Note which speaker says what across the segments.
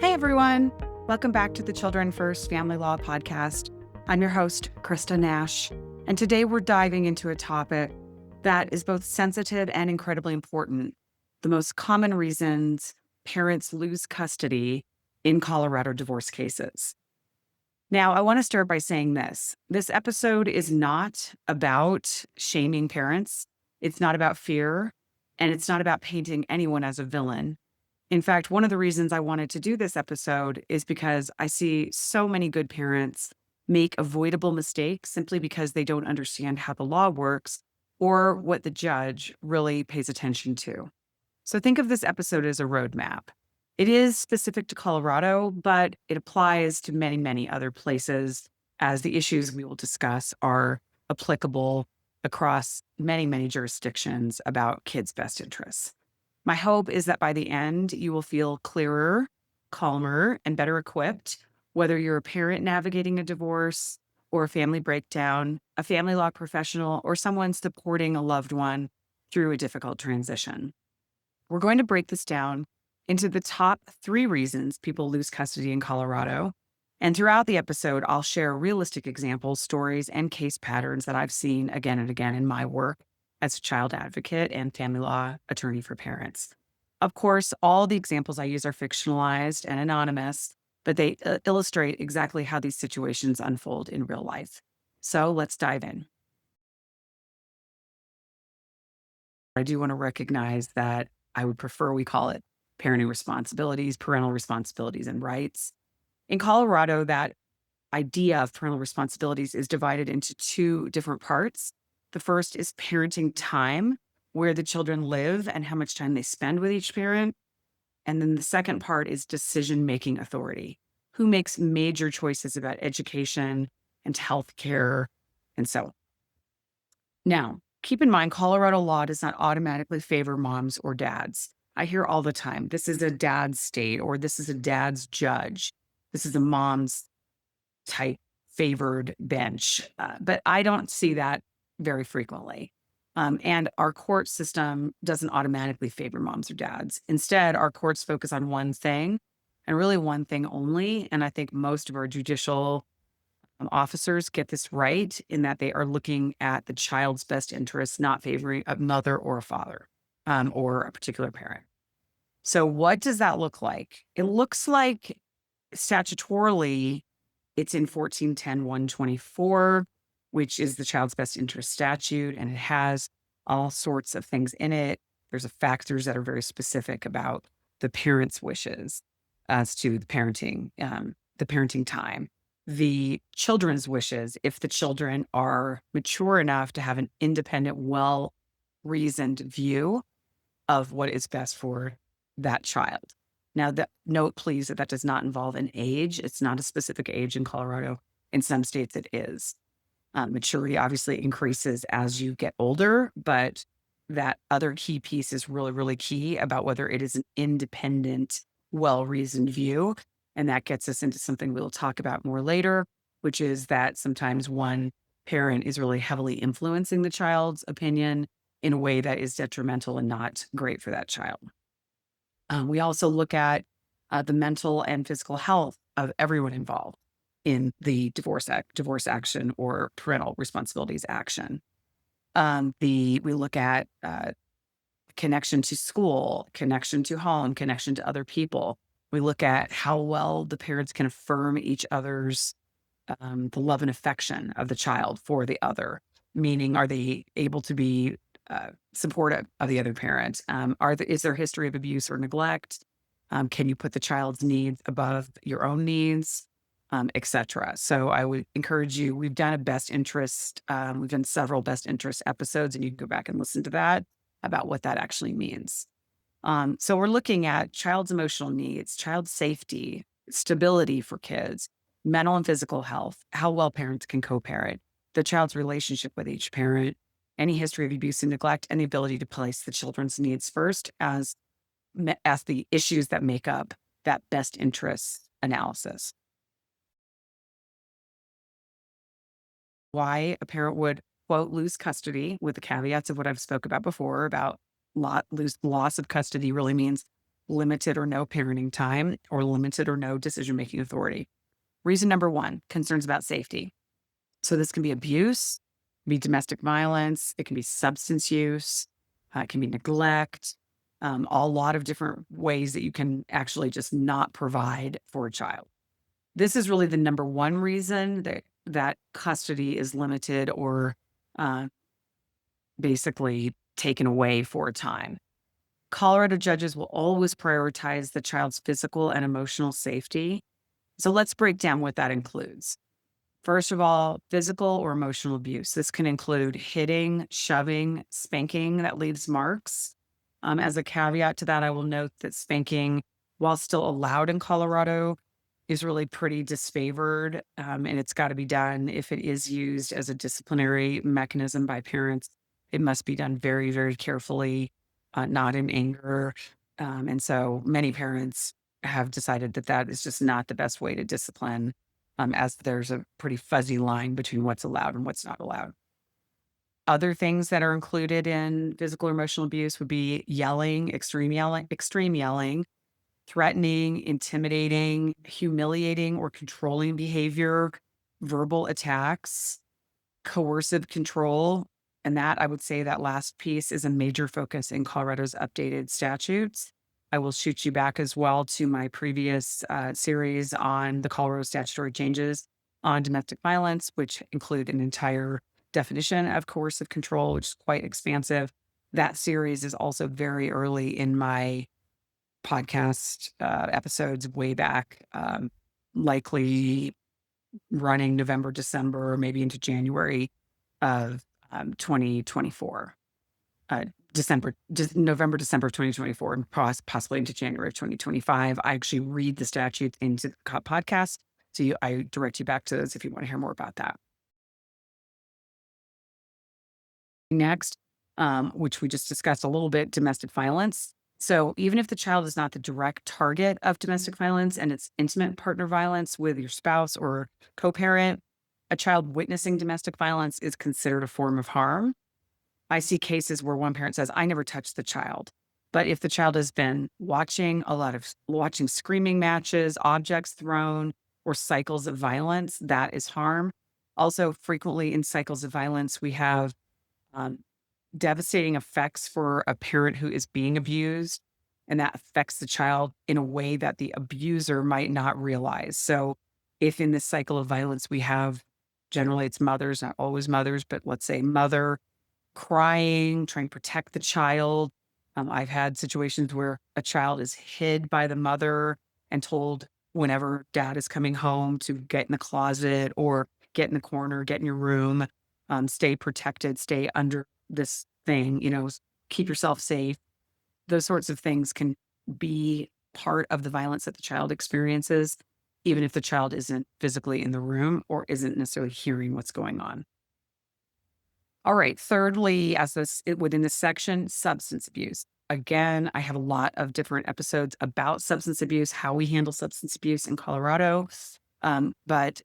Speaker 1: Hey everyone, welcome back to the Children First Family Law Podcast. I'm your host, Krista Nash, and today we're diving into a topic that is both sensitive and incredibly important: the most common reasons parents lose custody in Colorado divorce cases. Now, I want to start by saying this. This episode is not about shaming parents. It's not about fear, and it's not about painting anyone as a villain. In fact, one of the reasons I wanted to do this episode is because I see so many good parents make avoidable mistakes simply because they don't understand how the law works or what the judge really pays attention to. So think of this episode as a roadmap. It is specific to Colorado, but it applies to many, many other places, as the issues we will discuss are applicable across many, many jurisdictions about kids' best interests. My hope is that by the end, you will feel clearer, calmer, and better equipped, whether you're a parent navigating a divorce or a family breakdown, a family law professional, or someone supporting a loved one through a difficult transition. We're going to break this down into the top 3 reasons people lose custody in Colorado. And throughout the episode, I'll share realistic examples, stories, and case patterns that I've seen again and again in my work as a child advocate and family law attorney for parents. Of course, all the examples I use are fictionalized and anonymous, but they illustrate exactly how these situations unfold in real life. So let's dive in. I do want to recognize that I would prefer we call it parenting responsibilities, parental responsibilities, and rights. In Colorado, that idea of parental responsibilities is divided into 2 different parts. The first is parenting time, where the children live and how much time they spend with each parent. And then the second part is decision-making authority, who makes major choices about education and healthcare and so on. Now, keep in mind, Colorado law does not automatically favor moms or dads. I hear all the time, this is a dad's state, or this is a dad's judge. This is a mom's type favored bench. But I don't see that very frequently. And our court system doesn't automatically favor moms or dads. Instead, our courts focus on one thing and really one thing only. And I think most of our judicial officers get this right in that they are looking at the child's best interests, not favoring a mother or a father or a particular parent. So what does that look like? It looks like statutorily, it's in 1410-124, which is the child's best interest statute, and it has all sorts of things in it. There's factors that are very specific about the parent's wishes as to the parenting time. The children's wishes, if the children are mature enough to have an independent, well-reasoned view of what is best for that child. Now, note, please, that that does not involve an age. It's not a specific age in Colorado. In some states, it is. Maturity obviously increases as you get older, but that other key piece is really, really key about whether it is an independent, well-reasoned view. And that gets us into something we'll talk about more later, which is that sometimes one parent is really heavily influencing the child's opinion in a way that is detrimental and not great for that child. We also look at the mental and physical health of everyone involved in the divorce action or parental responsibilities action. We look at connection to school, connection to home, connection to other people. We look at how well the parents can affirm each other's the love and affection of the child for the other, meaning are they able to be supportive of the other parent? Is there a history of abuse or neglect? Can you put the child's needs above your own needs, et cetera? So I would encourage you, we've done we've done several best interest episodes, and you can go back and listen to that about what that actually means. So we're looking at child's emotional needs, child safety, stability for kids, mental and physical health, how well parents can co-parent, the child's relationship with each parent, any history of abuse and neglect, and the ability to place the children's needs first as the issues that make up that best interest analysis. Why a parent would, quote, lose custody, with the caveats of what I've spoke about before about loss of custody really means limited or no parenting time, or limited or no decision-making authority. Reason number one, concerns about safety. So this can be abuse, be domestic violence, it can be substance use, it can be neglect, a lot of different ways that you can actually just not provide for a child. This is really the number one reason that custody is limited or uh, basically taken away for a time. Colorado judges will always prioritize the child's physical and emotional safety. So let's break down what that includes. First of all, physical or emotional abuse. This can include hitting, shoving, spanking that leaves marks. As a caveat to that, I will note that spanking, while still allowed in Colorado, is really pretty disfavored. And it's got to be done if it is used as a disciplinary mechanism by parents. It must be done very, very carefully, not in anger. And so many parents have decided that that is just not the best way to discipline, as there's a pretty fuzzy line between what's allowed and what's not allowed. Other things that are included in physical or emotional abuse would be yelling, extreme yelling, threatening, intimidating, humiliating or controlling behavior, verbal attacks, coercive control. And that, I would say, that last piece is a major focus in Colorado's updated statutes. I will shoot you back as well to my previous series on the Colorado statutory changes on domestic violence, which include an entire definition of coercive control, which is quite expansive. That series is also very early in my podcast episodes way back, likely running November, December, or maybe into January of 2024. November, December of 2024, and possibly into January of 2025. I actually read the statutes into the podcast. So I direct you back to those if you want to hear more about that. Next, which we just discussed a little bit, domestic violence. So even if the child is not the direct target of domestic violence and it's intimate partner violence with your spouse or co-parent, a child witnessing domestic violence is considered a form of harm. I see cases where one parent says, I never touched the child. But if the child has been watching screaming matches, objects thrown, or cycles of violence, that is harm. Also, frequently in cycles of violence, we have um, devastating effects for a parent who is being abused, and that affects the child in a way that the abuser might not realize. So, if in this cycle of violence we have, generally it's mothers, not always mothers, but let's say mother crying, trying to protect the child. I've had situations where a child is hid by the mother and told whenever dad is coming home to get in the closet or get in the corner, get in your room, stay protected, stay under this thing, keep yourself safe. Those sorts of things can be part of the violence that the child experiences, even if the child isn't physically in the room or isn't necessarily hearing what's going on. All right. Thirdly, within this section, substance abuse. Again, I have a lot of different episodes about substance abuse, how we handle substance abuse in Colorado. But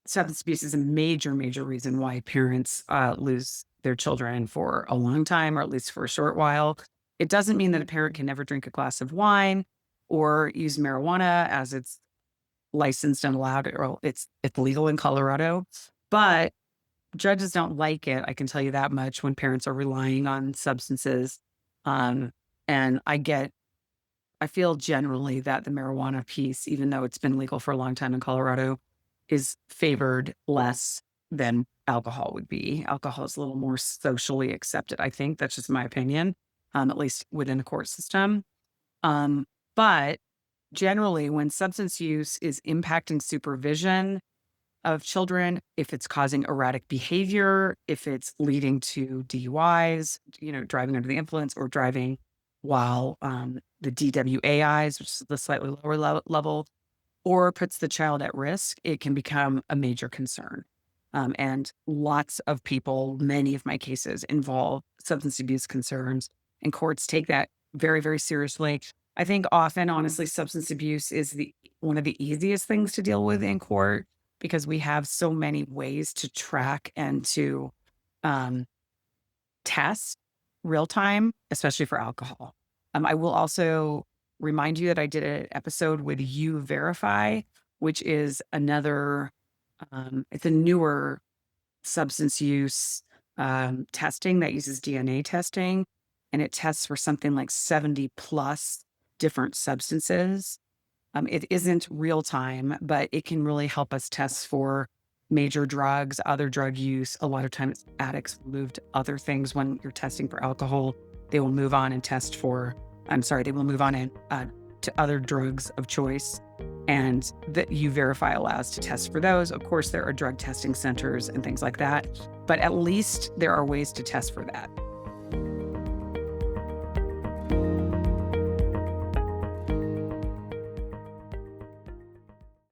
Speaker 1: substance abuse is a major, major reason why parents lose their children for a long time, or at least for a short while. It doesn't mean that a parent can never drink a glass of wine or use marijuana, as it's licensed and allowed, or it's legal in Colorado. But judges don't like it, I can tell you that much, when parents are relying on substances. Um, and I feel generally that the marijuana piece, even though it's been legal for a long time in Colorado, is favored less than alcohol would be. Alcohol is a little more socially accepted. I think that's just my opinion, at least within the court system. But generally, when substance use is impacting supervision of children, if it's causing erratic behavior, if it's leading to DUIs, driving under the influence, or driving while the DWAIs, which is the slightly lower level, or puts the child at risk, it can become a major concern. And lots of people, many of my cases involve substance abuse concerns, and courts take that very, very seriously. I think often, honestly, substance abuse is one of the easiest things to deal with in court, because we have so many ways to track and to um, test real time, especially for alcohol. I will also remind you that I did an episode with You Verify, which is another, it's a newer substance use testing that uses DNA testing, and it tests for something like 70 plus different substances. It isn't real time, but it can really help us test for major drugs, other drug use. A lot of times, addicts move to other things when you're testing for alcohol. They will move on and test for, I'm sorry, they will move on and to other drugs of choice. And that You Verify allows to test for those. Of course, there are drug testing centers and things like that, but at least there are ways to test for that.